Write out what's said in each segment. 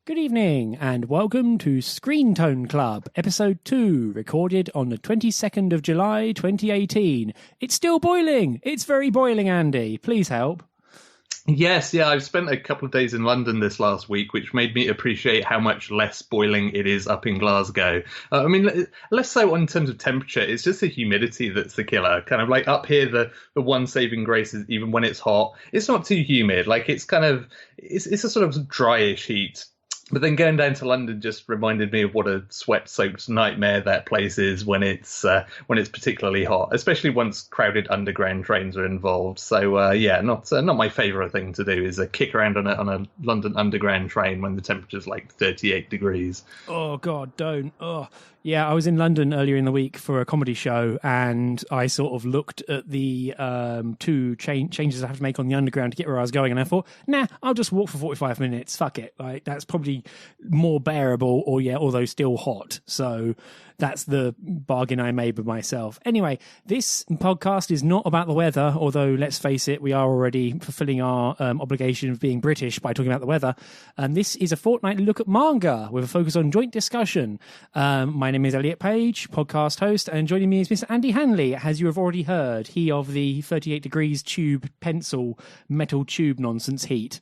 Good evening and welcome to Screentone Club, episode 2, recorded on the 22nd of July 2018. It's still boiling. It's very boiling, Andy. Please help. Yes, I've spent a couple of days in London this last week, which made me appreciate how much less boiling it is up in Glasgow. Less so in terms of temperature, it's just the humidity that's the killer. Kind of like up here, the one saving grace is even when it's hot, it's not too humid. Like it's a sort of dryish heat. But then going down to London just reminded me of what a sweat-soaked nightmare that place is when it's particularly hot, especially once crowded underground trains are involved. So not my favourite thing to do is kick around on a London underground train when the temperature's like 38 degrees. Oh God, don't. Oh. Yeah, I was in London earlier in the week for a comedy show, and I sort of looked at the two changes I have to make on the underground to get where I was going, and I thought, I'll just walk for 45 minutes. Fuck it. Like, that's probably more bearable, although still hot. So that's the bargain I made with myself. Anyway, this podcast is not about the weather, although, let's face it, we are already fulfilling our obligation of being British by talking about the weather. This is a fortnightly look at manga with a focus on joint discussion. My name is Elliot Page, podcast host, and joining me is Mr. Andy Hanley, as you have already heard, he of the 38 degrees tube pencil metal tube nonsense heat.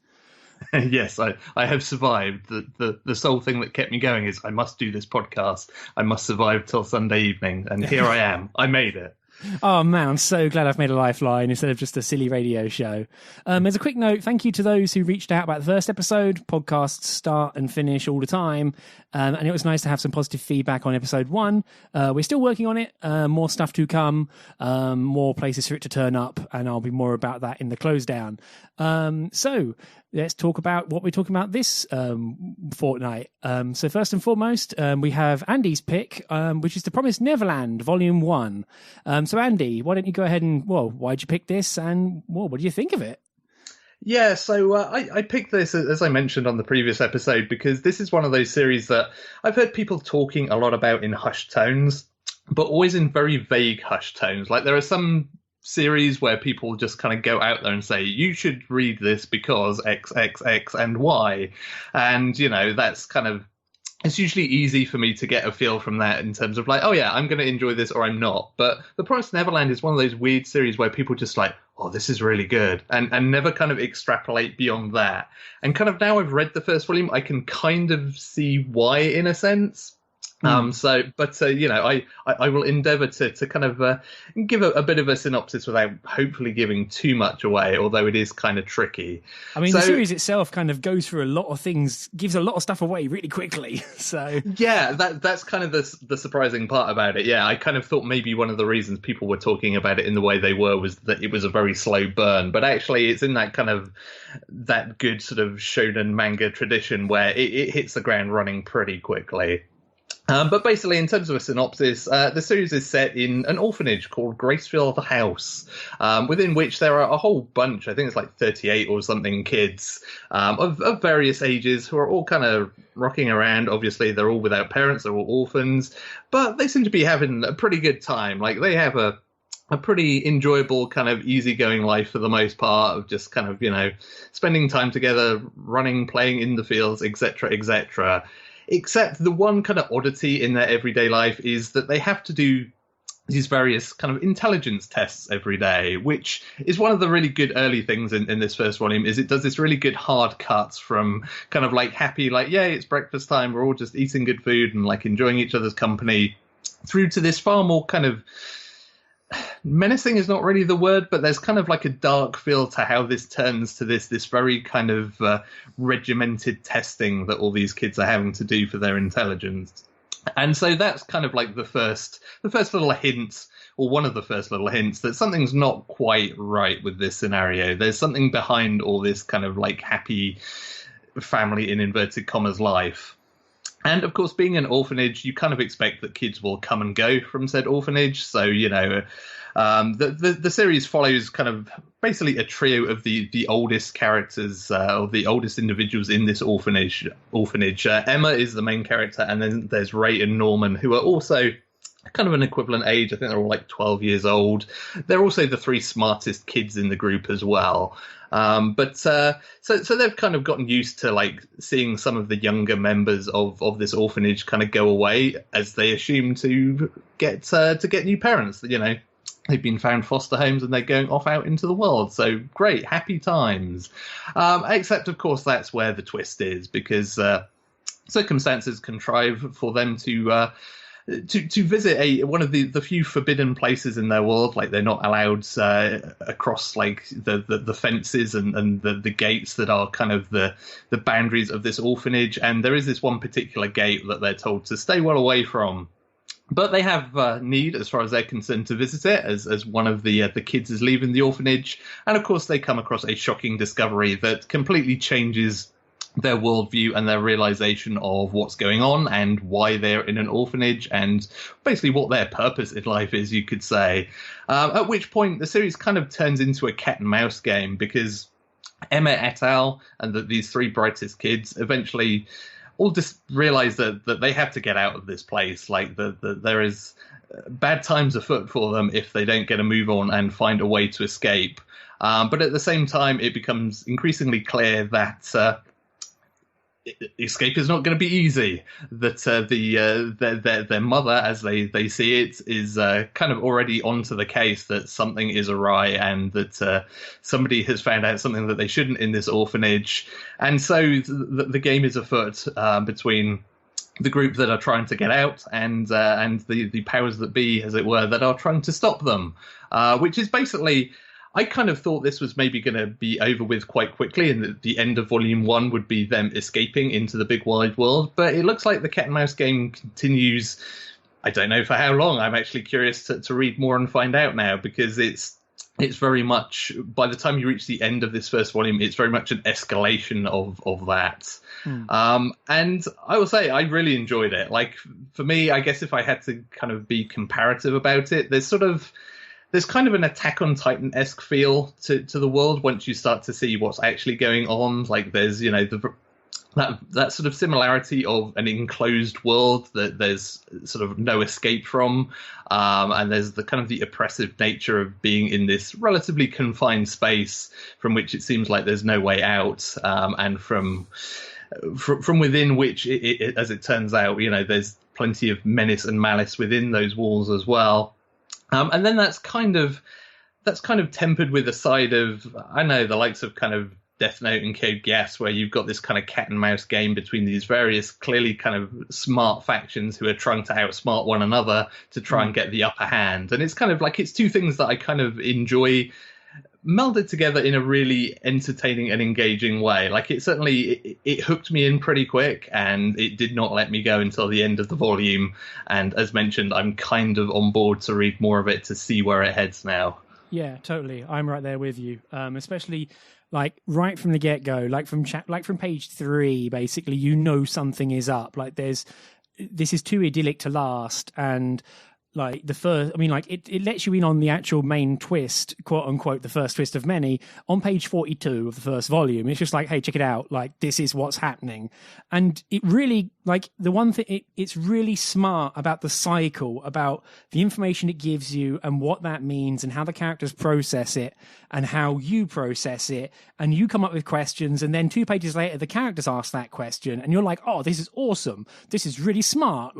Yes, I have survived. The sole thing that kept me going is I must do this podcast. I must survive till Sunday evening. And here I am. I made it. Oh man, I'm so glad I've made a lifeline instead of just a silly radio show. As a quick note, thank you to those who reached out about the first episode. Podcasts start and finish all the time. And it was nice to have some positive feedback on episode 1. We're still working on it. More stuff to come, more places for it to turn up, and I'll be more about that in the closedown. So let's talk about what we're talking about this fortnight. So first and foremost, we have Andy's pick, which is The Promised Neverland, Volume 1. So Andy, why don't you go ahead and, why'd you pick this, and what do you think of it? Yeah, so I picked this, as I mentioned on the previous episode, because this is one of those series that I've heard people talking a lot about in hushed tones, but always in very vague hushed tones. Like there are some series where people just kind of go out there and say, you should read this because X, X, X, and Y. And, that's kind of, it's usually easy for me to get a feel from that in terms of like, oh yeah, I'm going to enjoy this or I'm not. But The Promised Neverland is one of those weird series where people just like, oh, this is really good, and never kind of extrapolate beyond that. And kind of now I've read the first volume, I can kind of see why in a sense. I will endeavour to kind of give a bit of a synopsis without hopefully giving too much away, although it is kind of tricky. I mean, the series itself kind of goes through a lot of things, gives a lot of stuff away really quickly. So yeah, that's kind of the surprising part about it. Yeah, I kind of thought maybe one of the reasons people were talking about it in the way they were was that it was a very slow burn, but actually it's in that kind of that good sort of shonen manga tradition where it hits the ground running pretty quickly. But basically, in terms of a synopsis, the series is set in an orphanage called Gracefield House, within which there are a whole bunch, I think it's like 38 or something, kids of various ages who are all kind of rocking around. Obviously, they're all without parents, they're all orphans, but they seem to be having a pretty good time. Like, they have a pretty enjoyable kind of easygoing life for the most part, of just kind of, spending time together, running, playing in the fields, etc., etc. Except the one kind of oddity in their everyday life is that they have to do these various kind of intelligence tests every day, which is one of the really good early things in this first volume, is it does this really good hard cuts from kind of like happy, like, yay, it's breakfast time, we're all just eating good food and like enjoying each other's company, through to this far more kind of menacing is not really the word, but there's kind of like a dark feel to how this turns to this very kind of regimented testing that all these kids are having to do for their intelligence. And so that's kind of like the first little hint, or one of the first little hints, that something's not quite right with this scenario. There's something behind all this kind of like happy family in inverted commas life. And, of course, being an orphanage, you kind of expect that kids will come and go from said orphanage. So, the series follows kind of basically a trio of the oldest characters, or the oldest individuals in this orphanage. Emma is the main character, and then there's Ray and Norman, who are also kind of an equivalent age. I think they're all like 12 years old. They're also the three smartest kids in the group as well. So they've kind of gotten used to like seeing some of the younger members of this orphanage kind of go away as they assume to get new parents. You know, they've been found foster homes and they're going off out into the world. So great, happy times. Except of course that's where the twist is, because circumstances contrive for them to visit one of the few forbidden places in their world. Like they're not allowed across like the fences and the gates that are kind of the boundaries of this orphanage. And there is this one particular gate that they're told to stay well away from. But they have need, as far as they're concerned, to visit it as one of the kids is leaving the orphanage. And of course, they come across a shocking discovery that completely changes their worldview and their realization of what's going on and why they're in an orphanage and basically what their purpose in life is, you could say. At which point the series kind of turns into a cat and mouse game, because Emma et al. And these three brightest kids eventually all just realize that they have to get out of this place. Like there is bad times afoot for them if they don't get a move on and find a way to escape. But at the same time, it becomes increasingly clear that escape is not going to be easy. That their mother, as they see it, is kind of already onto the case that something is awry and that somebody has found out something that they shouldn't in this orphanage. And so the game is afoot between the group that are trying to get out and the powers that be, as it were, that are trying to stop them, which is basically... I kind of thought this was maybe going to be over with quite quickly, and that the end of Volume 1 would be them escaping into the big wide world. But it looks like the cat and mouse game continues. I don't know for how long. I'm actually curious to read more and find out now, because it's very much, by the time you reach the end of this first volume, it's very much an escalation of that. And I will say I really enjoyed it. Like, for me, I guess if I had to kind of be comparative about it, there's kind of an Attack on Titan-esque feel to the world once you start to see what's actually going on. Like there's, you know, that sort of similarity of an enclosed world that there's sort of no escape from. And there's the kind of the oppressive nature of being in this relatively confined space from which it seems like there's no way out. And from within which, as it turns out, you know, there's plenty of menace and malice within those walls as well. And then that's kind of tempered with a side of, I know, the likes of kind of Death Note and Code Geass, where you've got this kind of cat and mouse game between these various clearly kind of smart factions who are trying to outsmart one another to try and get the upper hand. And it's kind of like, it's two things that I kind of enjoy melded together in a really entertaining and engaging way. Like it hooked me in pretty quick, and it did not let me go until the end of the volume. And as mentioned, I'm kind of on board to read more of it to see where it heads now. Yeah, totally. I'm right there with you. Especially like right from the get-go, like from page 3, basically, you know something is up. Like this is too idyllic to last, and like the first, I mean, like it lets you in on the actual main twist, quote unquote, the first twist of many, on page 42 of the first volume. It's just like, hey, check it out. Like, this is what's happening. And it really, like, the one thing, it's really smart about the cycle, about the information it gives you and what that means and how the characters process it and how you process it. And you come up with questions, and then 2 pages later, the characters ask that question, and you're like, oh, this is awesome. This is really smart.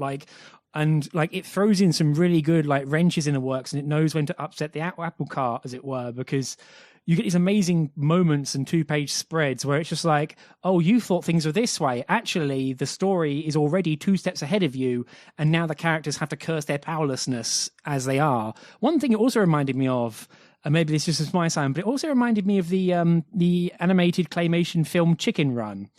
And like it throws in some really good like wrenches in the works, and it knows when to upset the apple cart, as it were, because you get these amazing moments and 2-page spreads where it's just like, oh, you thought things were this way. Actually, the story is already 2 steps ahead of you, and now the characters have to curse their powerlessness as they are. One thing it also reminded me of, and maybe this is just my sign, but it also reminded me of the animated claymation film Chicken Run.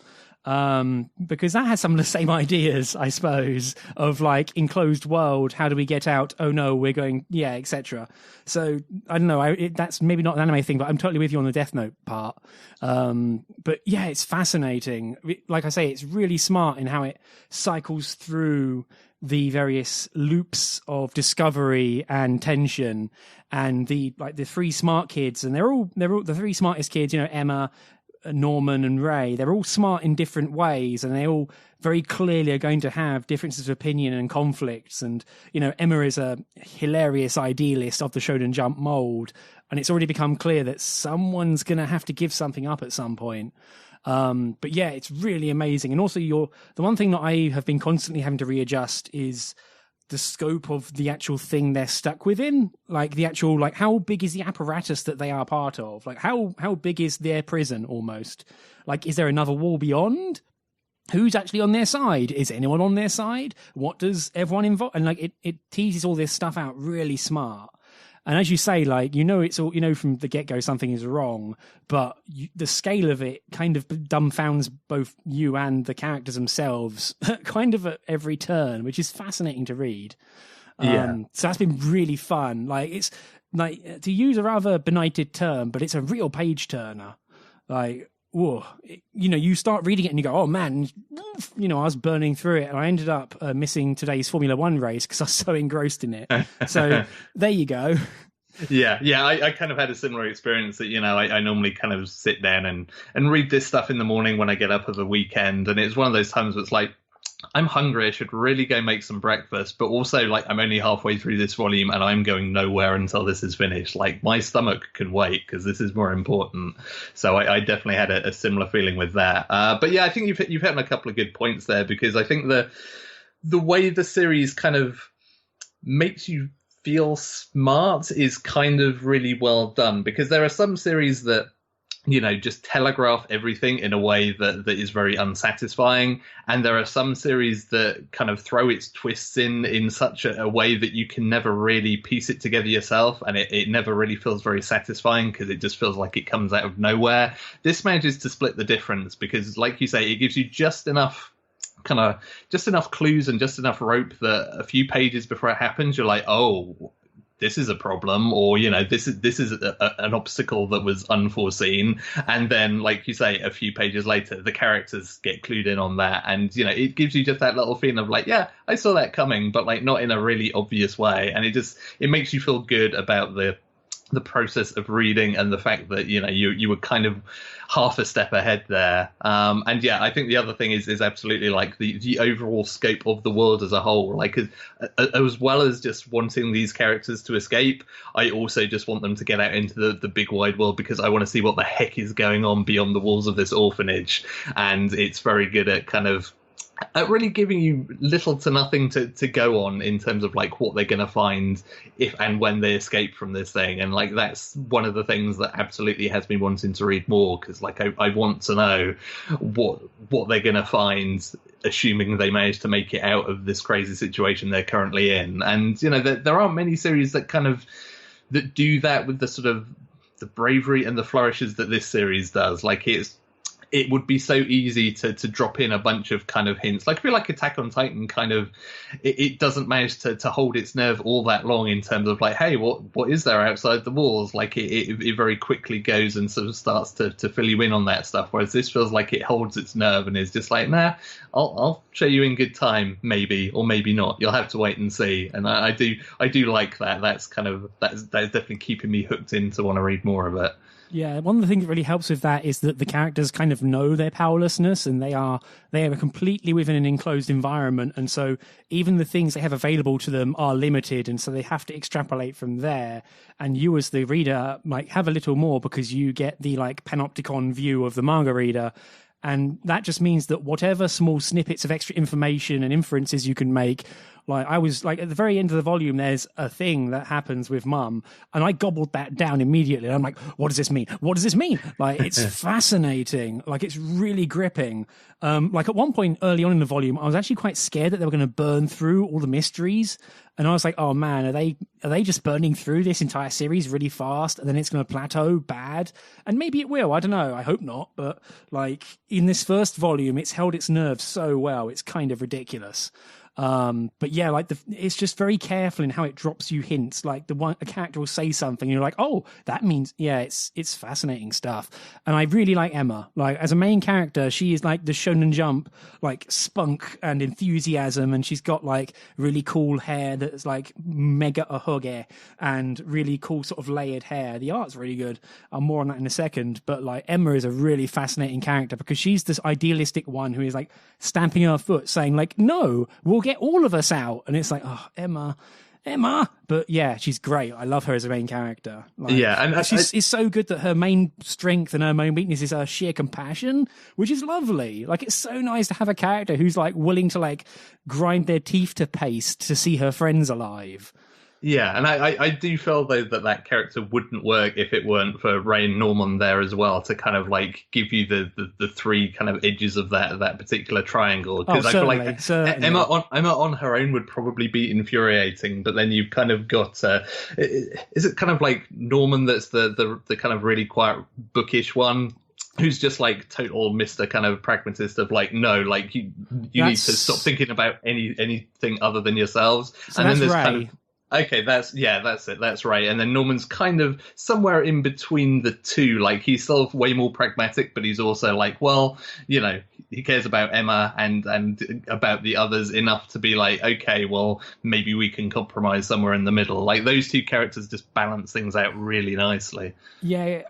Because that has some of the same ideas, I suppose, of like enclosed world. How do we get out? Oh no, we're going, yeah, etc. So I don't know. That's maybe not an anime thing, but I'm totally with you on the Death Note part. But yeah, it's fascinating. Like I say, it's really smart in how it cycles through the various loops of discovery and tension, and the 3 smart kids, and they're all the 3 smartest kids. You know, Emma, Norman and Ray, they're all smart in different ways, and they all very clearly are going to have differences of opinion and conflicts. And, you know, Emma is a hilarious idealist of the Shonen Jump mold, and it's already become clear that someone's going to have to give something up at some point. But yeah, it's really amazing. And also the one thing that I have been constantly having to readjust is the scope of the actual thing they're stuck within. Like the actual, like, how big is the apparatus that they are part of? Like how big is their prison almost? Like, is there another wall beyond? Who's actually on their side? Is anyone on their side? What does everyone involve? And like it teases all this stuff out really smart. And as you say, like, you know, it's all, you know, from the get-go something is wrong, but the scale of it kind of dumbfounds both you and the characters themselves kind of at every turn, which is fascinating to read. So that's been really fun. Like, it's like, to use a rather benighted term, but it's a real page turner. Like, whoa, you know, you start reading it and you go, oh man, you know, I was burning through it, and I ended up missing today's Formula One race because I was so engrossed in it. So there you go. Yeah, I kind of had a similar experience that, you know, I normally kind of sit down and read this stuff in the morning when I get up at the weekend, and it's one of those times where it's like, I'm hungry, I should really go make some breakfast, but also, like, I'm only halfway through this volume and I'm going nowhere until this is finished. Like, my stomach can wait because this is more important. So I definitely had a similar feeling with that. But yeah, I think you've hit on a couple of good points there, because I think the way the series kind of makes you feel smart is kind of really well done, because there are some series that, you know, just telegraph everything in a way that is very unsatisfying. And there are some series that kind of throw its twists in such a way that you can never really piece it together yourself. And it never really feels very satisfying because it just feels like it comes out of nowhere. This manages to split the difference because, like you say, it gives you just enough clues and just enough rope that a few pages before it happens, you're like, oh, this is a problem, or, you know, this is an obstacle that was unforeseen. And then, like you say, a few pages later, the characters get clued in on that. And, you know, it gives you just that little feeling of like, yeah, I saw that coming, but like not in a really obvious way. And it makes you feel good about the process of reading and the fact that, you know, you were kind of half a step ahead there. And yeah, I think the other thing is absolutely like the overall scope of the world as a whole. Like, as well as just wanting these characters to escape, I also just want them to get out into the big wide world, because I want to see what the heck is going on beyond the walls of this orphanage. And it's very good at kind of really giving you little to nothing to go on in terms of like what they're going to find if and when they escape from this thing. And like, that's one of the things that absolutely has me wanting to read more, because like I want to know what they're going to find, assuming they manage to make it out of this crazy situation they're currently in. And, you know, there aren't many series that that do that with the sort of the bravery and the flourishes that this series does. Like, it would be so easy to drop in a bunch of kind of hints. Like, I feel like Attack on Titan kind of, it doesn't manage to hold its nerve all that long in terms of like, hey, what is there outside the walls? Like, it very quickly goes and sort of starts to fill you in on that stuff. Whereas this feels like it holds its nerve and is just like, nah, I'll show you in good time, maybe, or maybe not. You'll have to wait and see. And I do like that. That's definitely keeping me hooked in to want to read more of it. Yeah, one of the things that really helps with that is that the characters kind of know their powerlessness, and they are completely within an enclosed environment, and so even the things they have available to them are limited, and so they have to extrapolate from there. And you, as the reader, might have a little more because you get the like panopticon view of the manga reader. And that just means that whatever small snippets of extra information and inferences you can make, like I was like at the very end of the volume, there's a thing that happens with Mum, and I gobbled that down immediately. I'm like, what does this mean? What does this mean? Like, it's fascinating. Like, it's really gripping. Like at one point early on in the volume, I was actually quite scared that they were going to burn through all the mysteries. And I was like, oh man, are they just burning through this entire series really fast, and then it's going to plateau bad? And maybe it will. I don't know. I hope not. But like in this first volume, it's held its nerve so well. It's kind of ridiculous. But yeah, like it's just very careful in how it drops you hints. Like a character will say something, and you're like, oh, that means, yeah, it's fascinating stuff. And I really like Emma. Like as a main character, she is like the Shonen Jump, like spunk and enthusiasm, and she's got like really cool hair that's like mega ahoge and really cool sort of layered hair. The art's really good. More on that in a second. But like Emma is a really fascinating character because she's this idealistic one who is like stamping her foot, saying like, no, we'll get all of us out. And it's like, oh, Emma. But yeah, she's great. I love her as a main character. Like, yeah, and it's so good that her main strength and her main weakness is her sheer compassion, which is lovely. Like, it's so nice to have a character who's like willing to like grind their teeth to paste to see her friends alive. Yeah, and I do feel though that character wouldn't work if it weren't for Ray and Norman there as well to kind of like give you the three kind of edges of that particular triangle. Because I feel like Emma on her own would probably be infuriating, but then you've kind of got is it kind of like Norman that's the kind of really quiet bookish one? Who's just like total Mr. kind of pragmatist of like, no, like you need to stop thinking about anything other than yourselves. So and that's then there's Ray. kind of okay, that's it. That's right. And then Norman's kind of somewhere in between the two. Like he's still way more pragmatic, but he's also like, well, you know, he cares about Emma and about the others enough to be like, okay, well, maybe we can compromise somewhere in the middle. Like those two characters just balance things out really nicely. Yeah,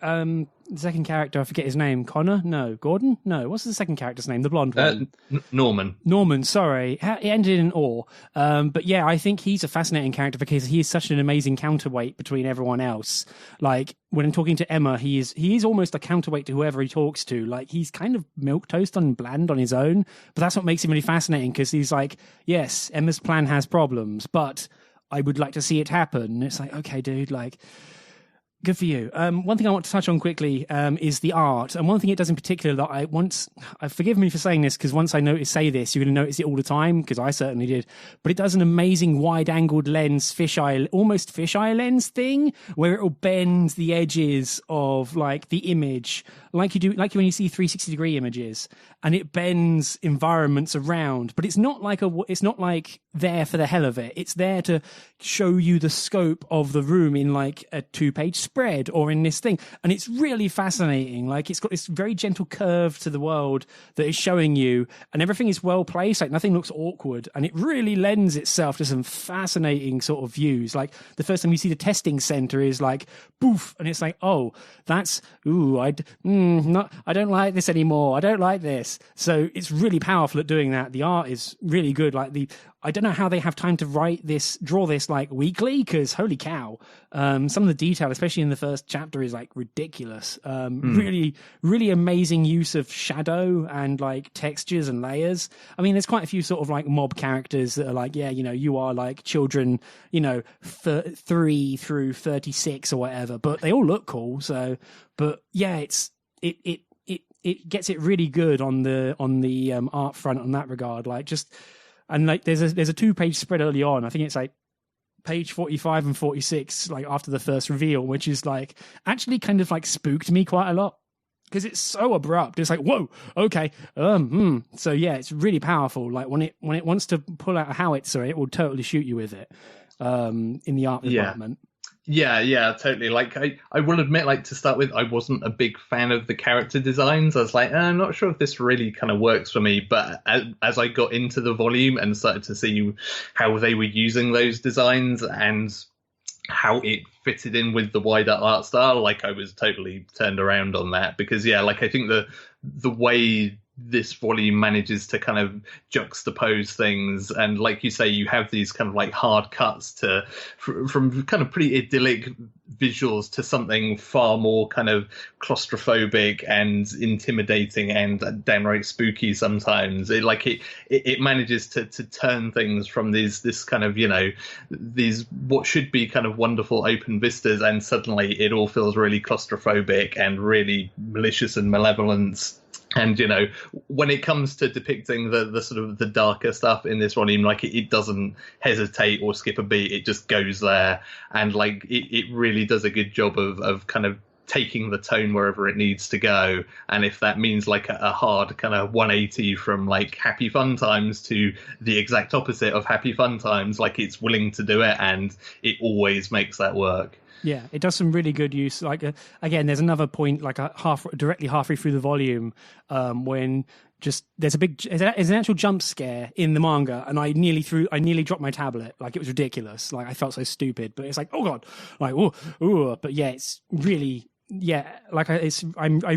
the second character, I forget his name. Connor? No. Gordon? No. What's the second character's name? The blonde one. Norman, sorry. It ended in "or." But yeah, I think he's a fascinating character because he is such an amazing counterweight between everyone else. Like, when I'm talking to Emma, he is almost a counterweight to whoever he talks to. Like, he's kind of milquetoast and bland on his own, but that's what makes him really fascinating because he's like, yes, Emma's plan has problems, but I would like to see it happen. And it's like, okay, dude, like... Good for you. One thing I want to touch on quickly is the art. And one thing it does in particular that forgive me for saying this, because once I say this, you're going to notice it all the time, because I certainly did. But it does an amazing wide-angled lens, almost fisheye lens thing, where it will bend the edges of like the image, like when you see 360-degree images, and it bends environments around. But it's not like there for the hell of it. It's there to show you the scope of the room in like a 2-page spread or in this thing. And it's really fascinating. Like it's got this very gentle curve to the world that is showing you, and everything is well placed. Like nothing looks awkward, and it really lends itself to some fascinating sort of views. Like the first time you see the testing center is like poof, and it's like, oh, that's I don't like this anymore. I don't like this. So it's really powerful at doing that. The art is really good. Like I don't know how they have time to draw this like weekly, because holy cow, some of the detail, especially in the first chapter, is like ridiculous. Really, really amazing use of shadow and like textures and layers. I mean, there's quite a few sort of like mob characters that are like, yeah, you know, you are like children, you know, 3 through 36 or whatever, but they all look cool. So, but yeah, it gets it really good on the art front on that regard. Like just. And like there's a 2-page spread early on. I think it's like page 45 and 46, like after the first reveal, which is like actually kind of like spooked me quite a lot because it's so abrupt. It's like, whoa, okay, So yeah, it's really powerful. Like when it wants to pull out a howitzer, it will totally shoot you with it. In the art department. Yeah, totally. Like, I will admit, like, to start with, I wasn't a big fan of the character designs. I was like, I'm not sure if this really kind of works for me. But as I got into the volume and started to see how they were using those designs and how it fitted in with the wider art style, like, I was totally turned around on that. Because, yeah, like, I think the way this volume manages to kind of juxtapose things, and like you say, you have these kind of like hard cuts from kind of pretty idyllic visuals to something far more kind of claustrophobic and intimidating and downright spooky sometimes. It manages to turn things from this kind of, you know, these what should be kind of wonderful open vistas, and suddenly it all feels really claustrophobic and really malicious and malevolent. And, you know, when it comes to depicting the sort of the darker stuff in this volume, like it doesn't hesitate or skip a beat. It just goes there. And like it really does a good job of kind of taking the tone wherever it needs to go. And if that means like a hard kind of 180 from like Happy Fun Times to the exact opposite of Happy Fun Times, like it's willing to do it, and it always makes that work. Yeah, it does some really good use. Like again, there's another point, like directly halfway through the volume, when there's an actual jump scare in the manga, and I nearly dropped my tablet. Like, it was ridiculous. Like, I felt so stupid, but it's like, oh god, like oh. But yeah, it's really. Yeah, like I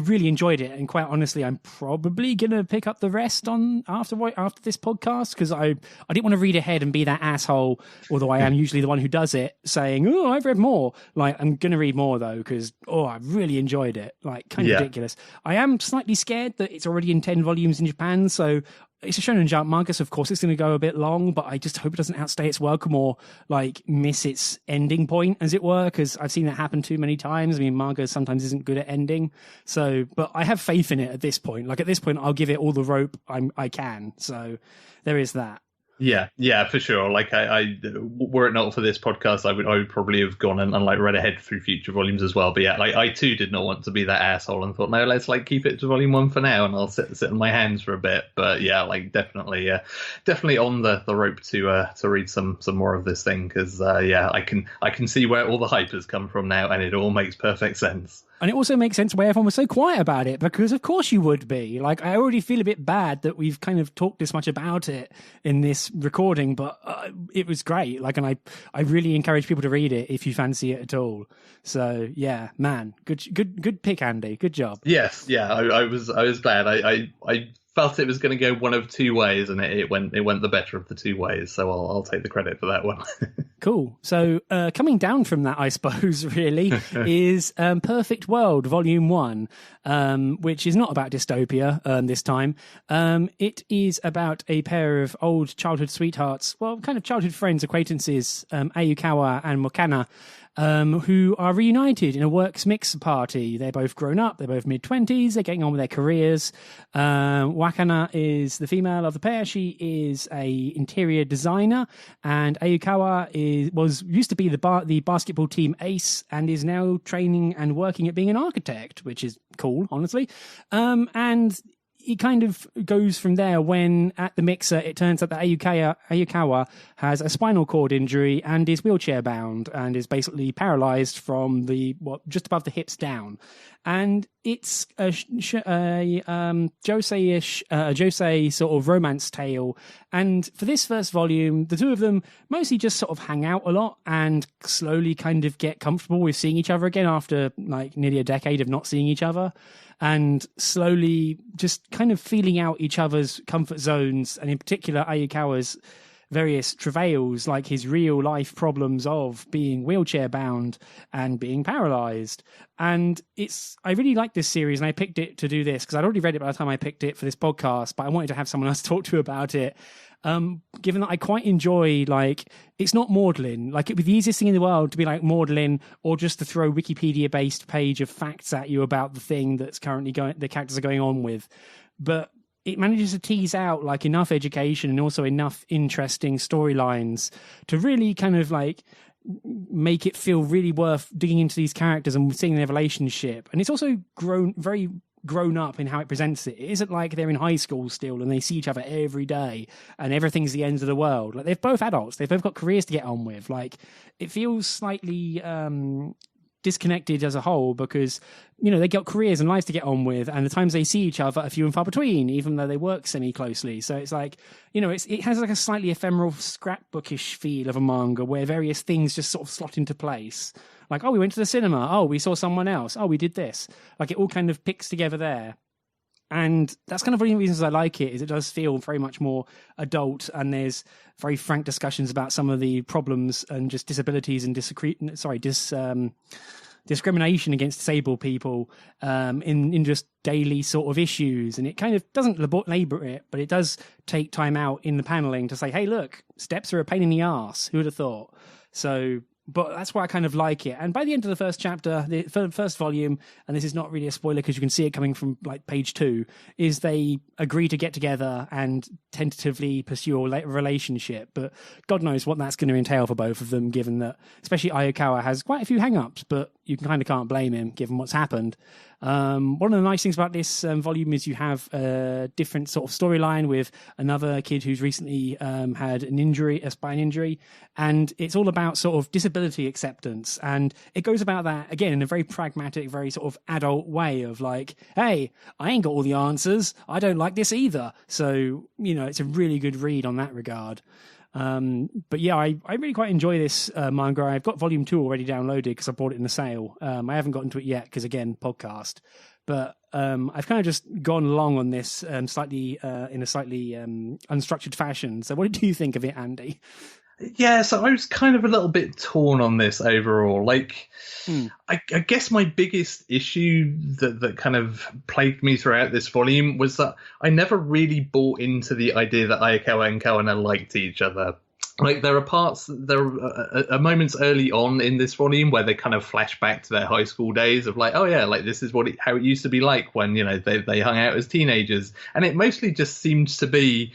really enjoyed it, and quite honestly, I'm probably gonna pick up the rest on after this podcast, because I didn't want to read ahead and be that asshole. Although I am usually the one who does it, saying, "Oh, I've read more." Like, I'm gonna read more though, because I really enjoyed it. Like, kind of ridiculous. I am slightly scared that it's already in 10 volumes in Japan, so. It's a Shonen Jump manga, so of course it's going to go a bit long, but I just hope it doesn't outstay its welcome or like miss its ending point, as it were, because I've seen that happen too many times. I mean, manga sometimes isn't good at ending, so but I have faith in it at this point. Like, at this point, I'll give it all the rope I can. So there is that. Yeah, for sure. Like, I were it not for this podcast, I would probably have gone and like read ahead through future volumes as well. But yeah, like, I too did not want to be that asshole and thought, no, let's like keep it to volume 1 for now, and I'll sit on my hands for a bit. But yeah, like definitely on the rope to read some more of this thing, because I can see where all the hype has come from now, and it all makes perfect sense. And it also makes sense why everyone was so quiet about it, because of course you would be. Like, I already feel a bit bad that we've kind of talked this much about it in this recording, but it was great. Like, and I really encourage people to read it if you fancy it at all. So yeah, man, good pick, Andy. Good job. Yes, yeah, I was glad. I felt it was going to go one of two ways, and it went the better of the two ways. So I'll take the credit for that one. Cool. So coming down from that, I suppose, really, is Perfect World, Volume 1, which is not about dystopia this time. It is about a pair of old childhood sweethearts, well, kind of childhood friends, acquaintances, Ayukawa and Mokana, who are reunited in a works mix party. They're both grown up, they're both mid-20s, they're getting on with their careers. Wakana is the female of the pair. She is a interior designer, and Ayukawa used to be the basketball team ace, and is now training and working at being an architect, which is cool, honestly. And it kind of goes from there when at the mixer it turns out that Ayukawa has a spinal cord injury and is wheelchair bound and is basically paralyzed from just above the hips down. And it's a Josei sort of romance tale. And for this first volume, the two of them mostly just sort of hang out a lot and slowly kind of get comfortable with seeing each other again after like nearly a decade of not seeing each other. And slowly just kind of feeling out each other's comfort zones, and in particular Ayukawa's various travails, like his real life problems of being wheelchair bound and being paralyzed. And I really like this series, and I picked it to do this because I'd already read it by the time I picked it for this podcast, but I wanted to have someone else talk to about it. Given that I quite enjoy, like, it's not maudlin. Like, it'd be the easiest thing in the world to be like maudlin, or just to throw Wikipedia-based page of facts at you about the thing that's currently the characters are going on with. But it manages to tease out like enough education and also enough interesting storylines to really kind of like make it feel really worth digging into these characters and seeing their relationship. And it's also very grown up in how it presents it. It isn't like they're in high school still and they see each other every day and everything's the end of the world. Like, they're both adults, they've both got careers to get on with. Like, it feels slightly disconnected as a whole because, you know, they got careers and lives to get on with, and the times they see each other are few and far between, even though they work semi-closely. So it's like, you know, it has like a slightly ephemeral scrapbookish feel of a manga where various things just sort of slot into place. Like, oh, we went to the cinema. Oh, we saw someone else. Oh, we did this. Like, it all kind of picks together there. And that's kind of one of the reasons I like it, is it does feel very much more adult, and there's very frank discussions about some of the problems and just disabilities and discrimination against disabled people in just daily sort of issues. And it kind of doesn't labour it, but it does take time out in the panelling to say, hey, look, steps are a pain in the arse. Who would have thought? So but that's why I kind of like it. And by the end of the first chapter, the first volume, and this is not really a spoiler because you can see it coming from like page 2, is they agree to get together and tentatively pursue a relationship. But God knows what that's going to entail for both of them, given that especially Ayakawa has quite a few hang-ups, but you kind of can't blame him given what's happened. One of the nice things about this volume is you have a different sort of storyline with another kid who's recently had a spine injury, and it's all about sort of disability acceptance, and it goes about that again in a very pragmatic, very sort of adult way of like, hey, I ain't got all the answers, I don't like this either. So, you know, it's a really good read on that regard. But yeah, I really quite enjoy this manga. I've got volume 2 already downloaded because I bought it in the sale. I haven't gotten to it yet because, again, podcast. But I've kind of just gone along on this in a slightly unstructured fashion. So what did you think of it, Andy? Yeah, so I was kind of a little bit torn on this overall. Like, I guess my biggest issue that kind of plagued me throughout this volume was that I never really bought into the idea that Ayakawa and Kawana liked each other. Like, there are moments early on in this volume where they kind of flash back to their high school days of like, oh yeah, like this is how it used to be like when, you know, they hung out as teenagers. And it mostly just seems to be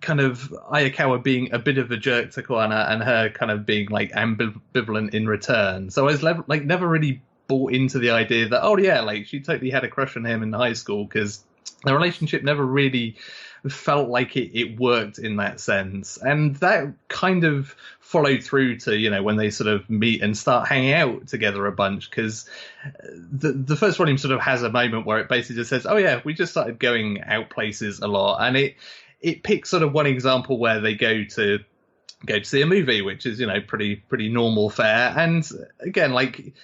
kind of Ayakawa being a bit of a jerk to Kawana and her kind of being like ambivalent in return. So I was like never really bought into the idea that, oh yeah, like she totally had a crush on him in high school, because the relationship never really felt like it worked in that sense. And that kind of followed through to, you know, when they sort of meet and start hanging out together a bunch, because the first volume sort of has a moment where it basically just says, oh yeah, we just started going out places a lot. And it picks sort of one example where they go to see a movie, which is, you know, pretty normal fare. And again, like,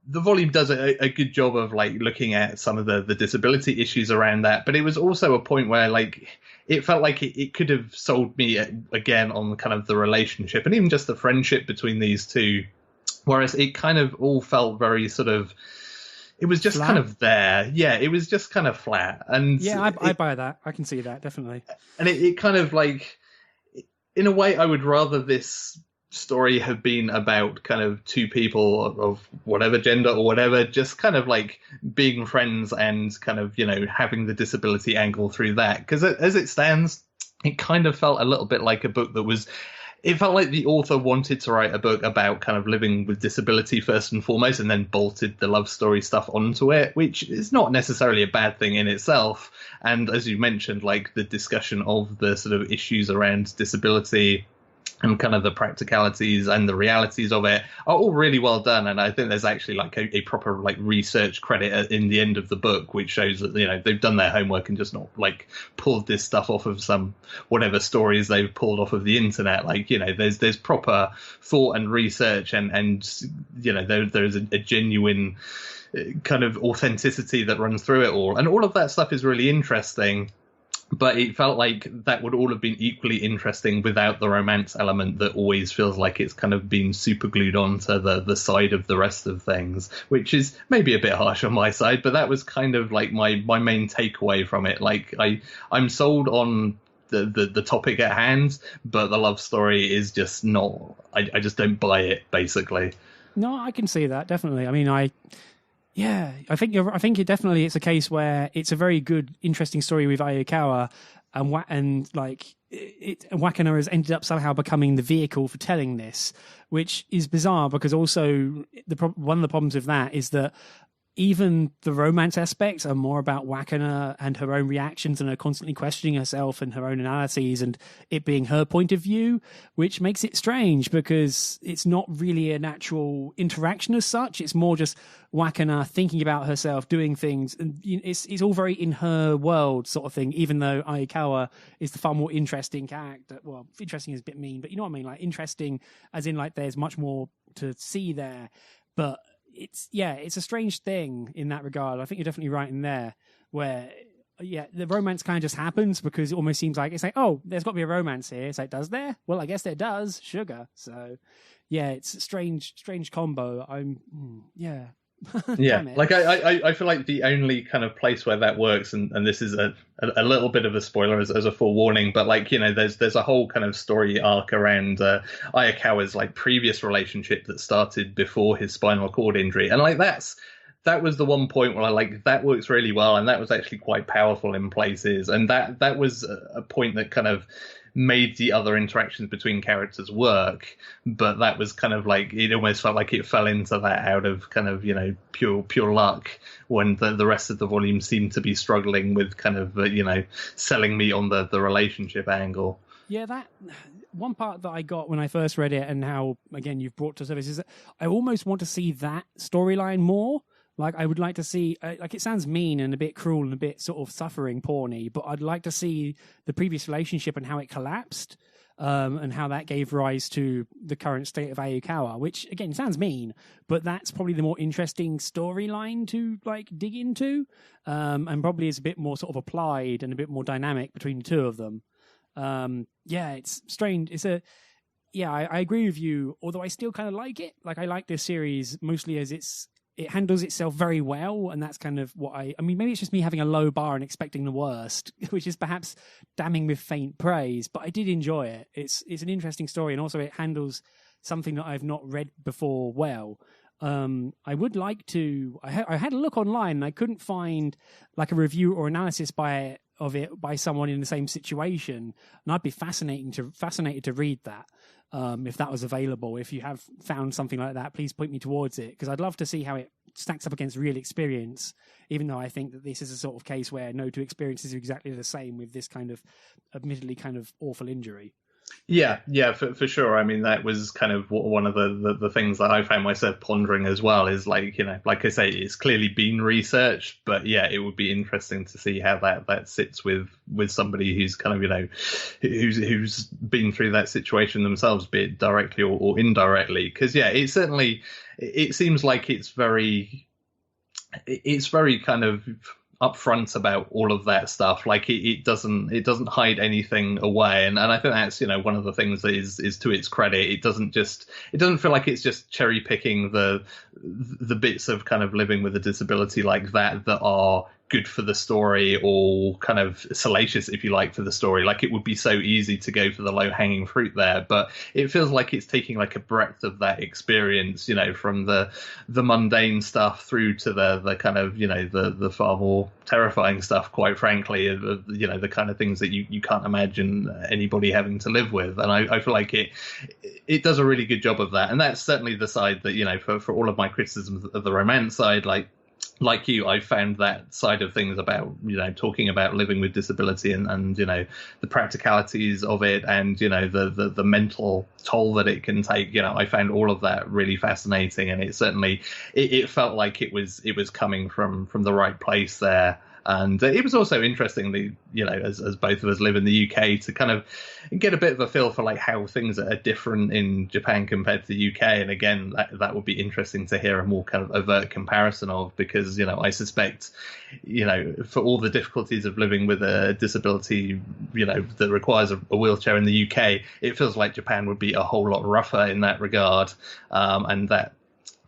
the volume does a good job of like looking at some of the disability issues around that, but it was also a point where like it felt like it could have sold me again on kind of the relationship and even just the friendship between these two, whereas it kind of all felt very sort of, it was just flat. Kind of there. Yeah, it was just kind of flat. And yeah, I buy that. I can see that, definitely. And it kind of like, in a way, I would rather this story have been about kind of two people of whatever gender or whatever, just kind of like being friends and kind of, you know, having the disability angle through that. Because as it stands, it kind of felt a little bit like a book that was, it felt like the author wanted to write a book about kind of living with disability first and foremost, and then bolted the love story stuff onto it, which is not necessarily a bad thing in itself. And as you mentioned, like the discussion of the sort of issues around disability and kind of the practicalities and the realities of it are all really well done. And I think there's actually like a proper like research credit in the end of the book, which shows that, you know, they've done their homework and just not like pulled this stuff off of some whatever stories they've pulled off of the internet. Like, you know, there's proper thought and research and you know, there's a genuine kind of authenticity that runs through it all. And all of that stuff is really interesting. But it felt like that would all have been equally interesting without the romance element that always feels like it's kind of been super glued onto the side of the rest of things, which is maybe a bit harsh on my side, but that was kind of like my main takeaway from it. Like I'm sold on the topic at hand, but the love story is just not, I just don't buy it, basically. No, I can see that, definitely. I mean, yeah, I think it's a case where it's a very good, interesting story with Ayakawa, and like Wakana has ended up somehow becoming the vehicle for telling this, which is bizarre because also one of the problems with that is that even the romance aspects are more about Wakana and her own reactions and her constantly questioning herself and her own analyses and it being her point of view, which makes it strange because it's not really a natural interaction as such. It's more just Wakana thinking about herself, doing things, and it's all very in her world sort of thing, even though Ayakawa is the far more interesting character. Well, interesting is a bit mean, but you know what I mean? Like interesting as in like there's much more to see there. But it's a strange thing in that regard. I think you're definitely right in there where, yeah, the romance kind of just happens because it almost seems like it's like, oh, there's got to be a romance here. It's like, does there? Well, I guess there does. Sugar. So, yeah, it's a strange combo. Yeah, Damn it. like I feel like the only kind of place where that works, and this is a little bit of a spoiler as a forewarning, but like, you know, there's a whole kind of story arc around Ayakawa's like previous relationship that started before his spinal cord injury, and like that was the one point where I like that works really well, and that was actually quite powerful in places, and that was a point that kind of made the other interactions between characters work, but that was kind of like, it almost felt like it fell into that out of kind of, you know, pure luck, when the rest of the volume seemed to be struggling with kind of you know, selling me on the relationship angle. Yeah, that one part that I got when I first read it, and how again you've brought to service, is that I almost want to see that storyline more. Like, I would like to see, like, it sounds mean and a bit cruel and a bit sort of suffering porny, but I'd like to see the previous relationship and how it collapsed, and how that gave rise to the current state of Ayakawa, which, again, sounds mean, but that's probably the more interesting storyline to, like, dig into, and probably is a bit more sort of applied and a bit more dynamic between the two of them. Yeah, it's strange. Yeah, I agree with you, although I still kind of like it. Like, I like this series mostly as it handles itself very well, and that's kind of what I mean, maybe it's just me having a low bar and expecting the worst, which is perhaps damning with faint praise, but I did enjoy it. It's an interesting story, and also it handles something that I've not read before well. I would like to. I had a look online, and I couldn't find like a review or analysis of it by someone in the same situation, and I'd be fascinated to read that. If that was available. If you have found something like that, please point me towards it, because I'd love to see how it stacks up against real experience, even though I think that this is a sort of case where no two experiences are exactly the same with this kind of admittedly kind of awful injury. Yeah, for sure. I mean, that was kind of one of the things that I found myself pondering as well, is like, you know, like I say, it's clearly been researched, but yeah, it would be interesting to see how that sits with somebody who's kind of, you know, who's been through that situation themselves, be it directly or indirectly. Because yeah, it seems like it's very kind of upfront about all of that stuff. Like it doesn't hide anything away, and I think that's, you know, one of the things that is to its credit. It doesn't feel like it's just cherry picking the bits of kind of living with a disability like that are good for the story, or kind of salacious, if you like, for the story. Like, it would be so easy to go for the low-hanging fruit there, but it feels like it's taking like a breadth of that experience, you know, from the mundane stuff through to the kind of, you know, the far more terrifying stuff, quite frankly, you know, the kind of things that you can't imagine anybody having to live with. And I feel like it does a really good job of that, and that's certainly the side that, you know, for all of my criticisms of the romance side, like you, I found that side of things about, you know, talking about living with disability and you know, the practicalities of it, and, you know, the mental toll that it can take. You know, I found all of that really fascinating, and it certainly it felt like it was coming from the right place there. And it was also interesting, you know, as both of us live in the UK, to kind of get a bit of a feel for like how things are different in Japan compared to the UK. And again, that would be interesting to hear a more kind of overt comparison of, because, you know, I suspect, you know, for all the difficulties of living with a disability, you know, that requires a wheelchair in the UK, it feels like Japan would be a whole lot rougher in that regard. And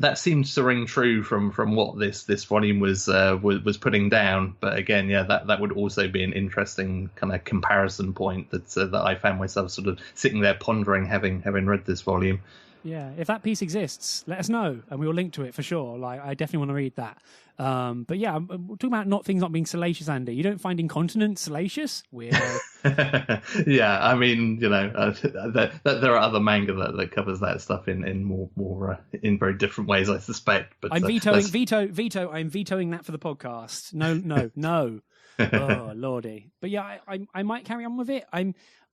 that seems to ring true from what this volume was putting down. But again, yeah, that would also be an interesting kind of comparison point that I found myself sort of sitting there pondering, having read this volume. Yeah, if that piece exists, let us know, and we will link to it for sure. Like, I definitely want to read that. But yeah, I'm talking about things not being salacious, Andy. You don't find incontinence salacious? Weirdo. Yeah, I mean, you know, there are other manga that covers that stuff in more in very different ways, I suspect. But I'm veto. I'm vetoing that for the podcast. No. Oh lordy. But yeah, I might carry on with it.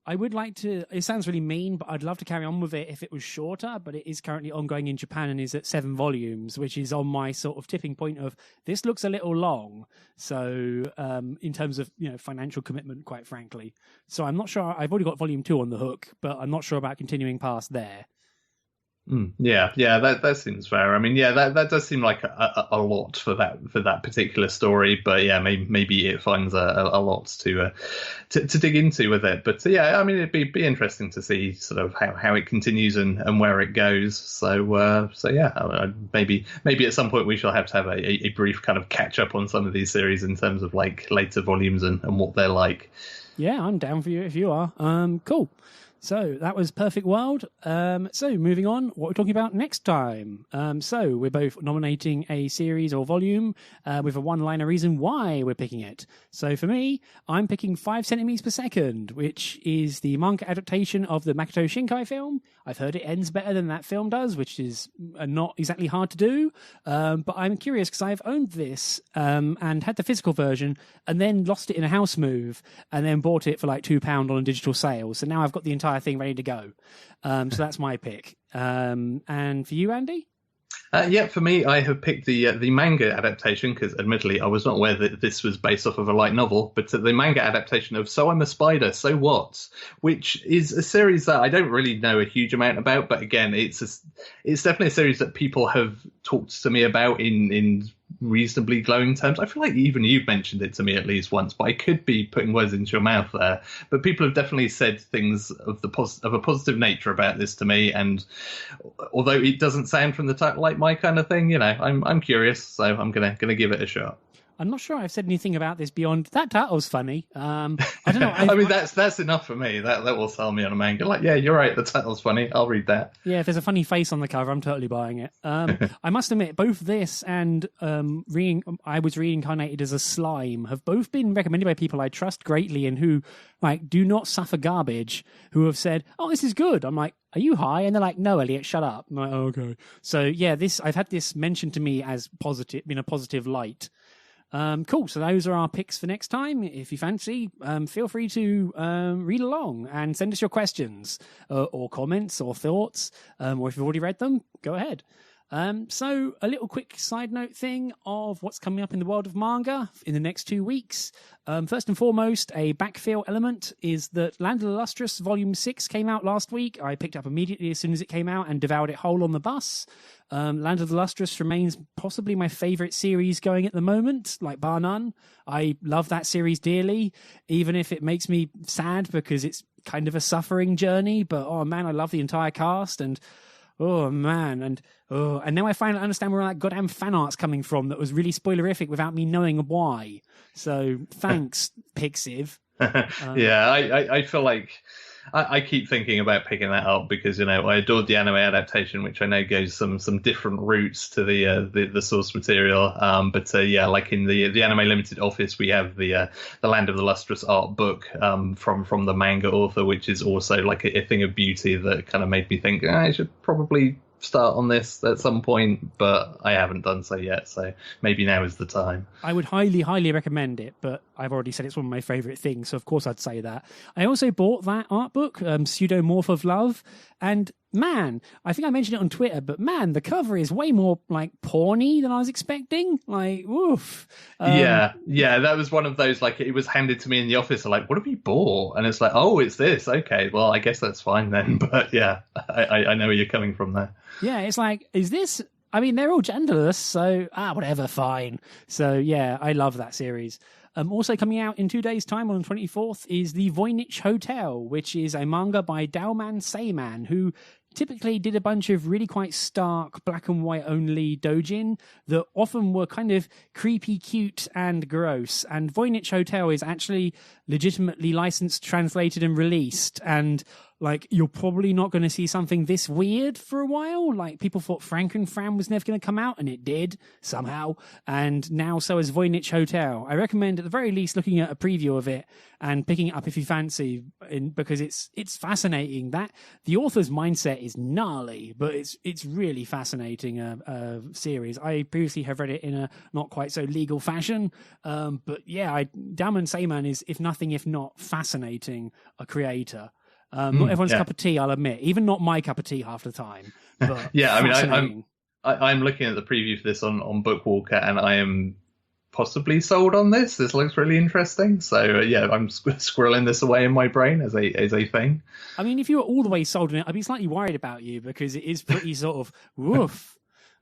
I would like to. It sounds really mean, but I'd love to carry on with it if it was shorter. But it is currently ongoing in Japan and is at 7 volumes, which is on my sort of tipping point of this looks a little long. So in terms of, you know, financial commitment, quite frankly. So I'm not sure. I've already got volume 2 on the hook, but I'm not sure about continuing past there. Yeah, that seems fair. I mean, yeah, that does seem like a lot for that particular story, but yeah, maybe it finds a lot to dig into with it. But yeah, I mean, it'd be interesting to see sort of how it continues and where it goes. So yeah, maybe at some point we shall have to have a brief kind of catch up on some of these series in terms of like later volumes and what they're like. Yeah, I'm down for you if you are. Cool. So that was Perfect World. So moving on, what we're talking about next time. So we're both nominating a series or volume with a one-liner reason why we're picking it. So for me, I'm picking 5 centimeters per second, which is the manga adaptation of the Makoto Shinkai film. I've heard it ends better than that film does, which is not exactly hard to do. But I'm curious because I've owned this and had the physical version and then lost it in a house move and then bought it for like £2 on a digital sale. So now I've got the entire thing ready to go. So that's my pick. And for you, Andy? Yeah, for me, I have picked the manga adaptation because, admittedly, I was not aware that this was based off of a light novel, but the manga adaptation of So I'm a Spider, So What, which is a series that I don't really know a huge amount about, but again, it's definitely a series that people have talked to me about in reasonably glowing terms. I feel like even you've mentioned it to me at least once, but I could be putting words into your mouth there. But people have definitely said things of a positive nature about this to me, and although it doesn't sound from the title like my kind of thing, you know, I'm curious, so I'm gonna give it a shot. I'm not sure I've said anything about this beyond that title's funny. I don't know. I mean, that's enough for me. That will sell me on a manga. Like, yeah, you're right. The title's funny. I'll read that. Yeah, if there's a funny face on the cover, I'm totally buying it. I must admit, both this and I Was Reincarnated as a Slime have both been recommended by people I trust greatly and who like do not suffer garbage, who have said, "Oh, this is good." I'm like, "Are you high?" And they're like, "No, Elliot, shut up." I'm like, "Oh, okay." So yeah, I've had this mentioned to me as positive, in a positive light. Cool. So those are our picks for next time. If you fancy, feel free to read along and send us your questions or comments or thoughts. Or if you've already read them, go ahead. So a little quick side note thing of what's coming up in the world of manga in the next 2 weeks. First and foremost, a backfill element is that Land of the Lustrous Volume 6 came out last week. I picked up immediately as soon as it came out and devoured it whole on the bus. Land of the Lustrous remains possibly my favourite series going at the moment, like bar none. I love that series dearly, even if it makes me sad because it's kind of a suffering journey. But oh man, I love the entire cast and oh man, and now I finally understand where all that goddamn fan art's coming from that was really spoilerific without me knowing why. So thanks, Pixiv. Yeah, I feel like I keep thinking about picking that up because, you know, I adored the anime adaptation, which I know goes some different routes to the source material. But yeah, like in the Anime Limited office, we have the Land of the Lustrous art book from the manga author, which is also like a thing of beauty that kind of made me think I should probably start on this at some point, but I haven't done so yet, so maybe now is the time. I would highly recommend it, but I've already said it's one of my favourite things, so of course I'd say that. I also bought that art book, Pseudomorph of Love, and man, I think I mentioned it on Twitter, but man, the cover is way more like porny than I was expecting. Like, woof. Yeah, that was one of those, like, it was handed to me in the office, I'm like, what have you bought? And it's like, oh, it's this. Okay, well, I guess that's fine then. But yeah, I know where you're coming from there. Yeah, it's like, is this... I mean, they're all genderless, so whatever, fine. So yeah, I love that series. Also coming out in 2 days' time on the 24th is the Voynich Hotel, which is a manga by Daoman Seiman, who typically did a bunch of really quite stark black and white only doujin that often were kind of creepy, cute, and gross. And Voynich Hotel is actually legitimately licensed, translated, and released. And like, you're probably not going to see something this weird for a while. Like, people thought Frankenfran was never going to come out, and it did, somehow. And now so is Voynich Hotel. I recommend, at the very least, looking at a preview of it and picking it up if you fancy, because it's fascinating. That the author's mindset is gnarly, but it's really fascinating series. I previously have read it in a not quite so legal fashion, but yeah, Daoman Seiman is, if not fascinating, a creator. Not everyone's cup of tea, I'll admit. Even not my cup of tea half the time. But yeah, I mean, I'm looking at the preview for this on Bookwalker, and I am possibly sold on this. This looks really interesting. So yeah, I'm squirreling this away in my brain as a thing. I mean, if you were all the way sold on it, I'd be slightly worried about you because it is pretty sort of woof.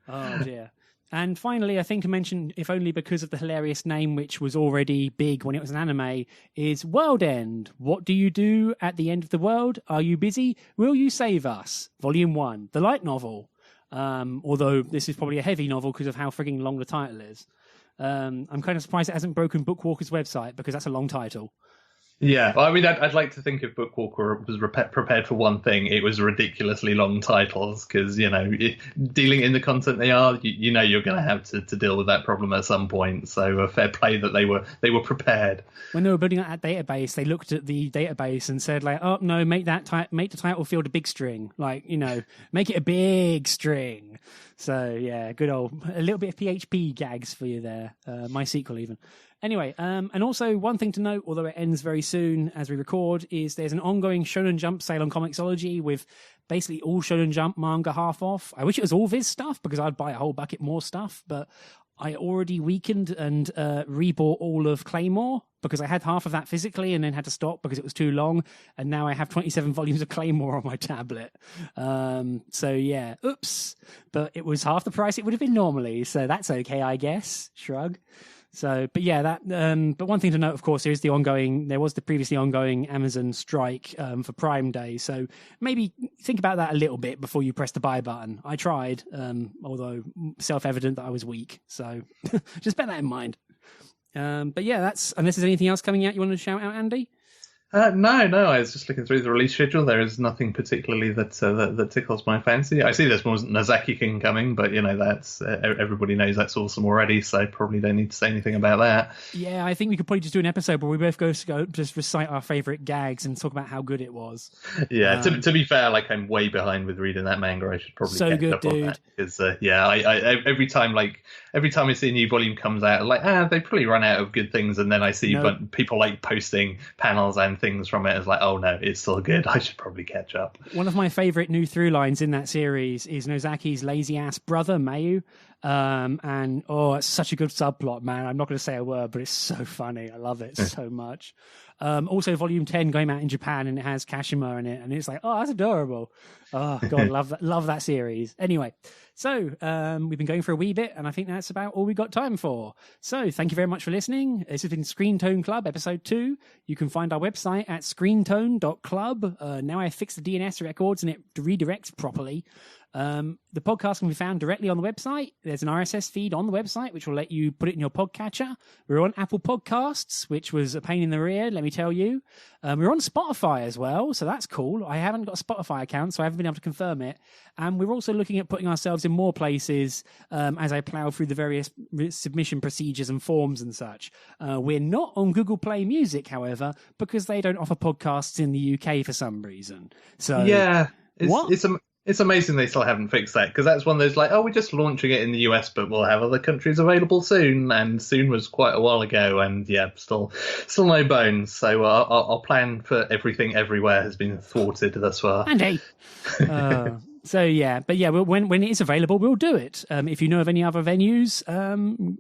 Oh dear. And finally, I think to mention, if only because of the hilarious name, which was already big when it was an anime, is WorldEnd. What do you do at the end of the world? Are you busy? Will you save us? Volume 1, the light novel. Although this is probably a heavy novel because of how frigging long the title is. I'm kind of surprised it hasn't broken Bookwalker's website because that's a long title. Yeah, well, I mean, I'd like to think if Bookwalker was prepared for one thing, it was ridiculously long titles, because, dealing in the content they are, you're going to have to deal with that problem at some point. So a fair play that they were prepared. When they were building out that database, they looked at the database and said, like, oh, no, make the title field a big string. Like, make it a big string. So, yeah, good old, a little bit of PHP gags for you there. MySQL even. Anyway, and also one thing to note, although it ends very soon as we record, is there's an ongoing Shonen Jump sale on Comixology with basically all Shonen Jump manga half off. I wish it was all Viz stuff because I'd buy a whole bucket more stuff, but I already weakened and rebought all of Claymore because I had half of that physically and then had to stop because it was too long, and now I have 27 volumes of Claymore on my tablet. So yeah, oops, but it was half the price it would have been normally, so that's okay, I guess. Shrug. So, but yeah, but one thing to note, of course, there was the previously ongoing Amazon strike for Prime Day. So maybe think about that a little bit before you press the buy button. I tried, although self-evident that I was weak. So just bear that in mind. But yeah, unless there's anything else coming out you want to shout out, Andy? No, I was just looking through the release schedule. There is nothing particularly that tickles my fancy. I see there's more Nozaki-kun coming, but that's everybody knows that's awesome already, so probably don't need to say anything about that. Yeah, I think we could probably just do an episode where we both go just recite our favourite gags and talk about how good it was. Yeah, to be fair, like I'm way behind with reading that manga. I should probably catch up on that because I every time I see a new volume comes out, I'm like they probably run out of good things, and then I see people like posting panels and things from it as like, oh no, it's still good. I should probably catch up. One of my favourite new through lines in that series is Nozaki's lazy ass brother Mayu, and it's such a good subplot, man. I'm not going to say a word, but it's so funny. I love it so much. Also, Volume 10 going out in Japan, and it has Kashima in it, and it's like, oh, that's adorable. Oh god, love that series. Anyway, so we've been going for a wee bit, and I think that's about all we got time for. So thank you very much for listening. This has been Screentone Club episode 2. You can find our website at screentone.club. Now I fixed the DNS records and it redirects properly. The podcast can be found directly on the website. There's an RSS feed on the website which will let you put it in your podcatcher. We're on Apple Podcasts, which was a pain in the rear, let me tell you. We're on Spotify as well, so that's cool. I haven't got a Spotify account, so I haven't been able to confirm it. And we're also looking at putting ourselves in more places as I plough through the various submission procedures and forms and such. We're not on Google Play Music, however, because they don't offer podcasts in the UK for some reason. So yeah, it's amazing they still haven't fixed that, because that's one of those we're just launching it in the US, but we'll have other countries available soon, and soon was quite a while ago, and yeah, still no bones. So our plan for everything everywhere has been thwarted thus far. Andy. So yeah, but yeah, when it is available, we'll do it. If you know of any other venues,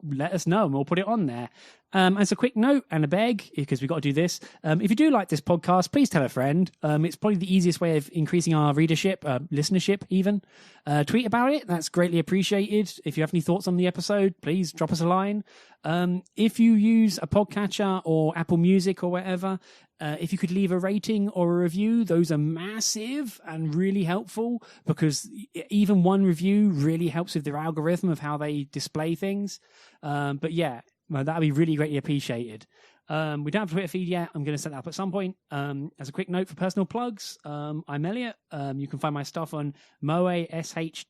let us know and we'll put it on there. As a quick note and a beg, because we've got to do this, if you do like this podcast, please tell a friend. It's probably the easiest way of increasing our readership, listenership even. Tweet about it. That's greatly appreciated. If you have any thoughts on the episode, please drop us a line. If you use a podcatcher or Apple Music or whatever, if you could leave a rating or a review, those are massive and really helpful, because even one review really helps with their algorithm of how they display things. But yeah, that would be really greatly appreciated. We don't have a Twitter feed yet. I'm going to set that up at some point. As a quick note for personal plugs, I'm Elliot. You can find my stuff on moesh.it.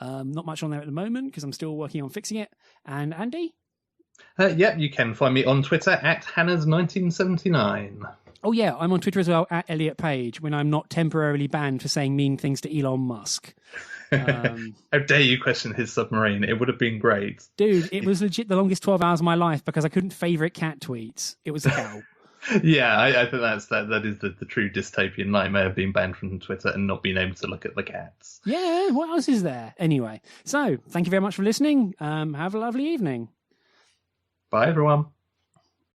Not much on there at the moment because I'm still working on fixing it. And Andy? You can find me on Twitter at Hannah's1979. Oh yeah, I'm on Twitter as well at Elliot Page, when I'm not temporarily banned for saying mean things to Elon Musk. How dare you question his submarine? It would have been great. Dude, it was legit the longest 12 hours of my life because I couldn't favourite cat tweets. It was hell. Yeah, I think that is the true dystopian nightmare of being banned from Twitter and not being able to look at the cats. Yeah, what else is there? Anyway, so thank you very much for listening. Have a lovely evening. Bye, everyone.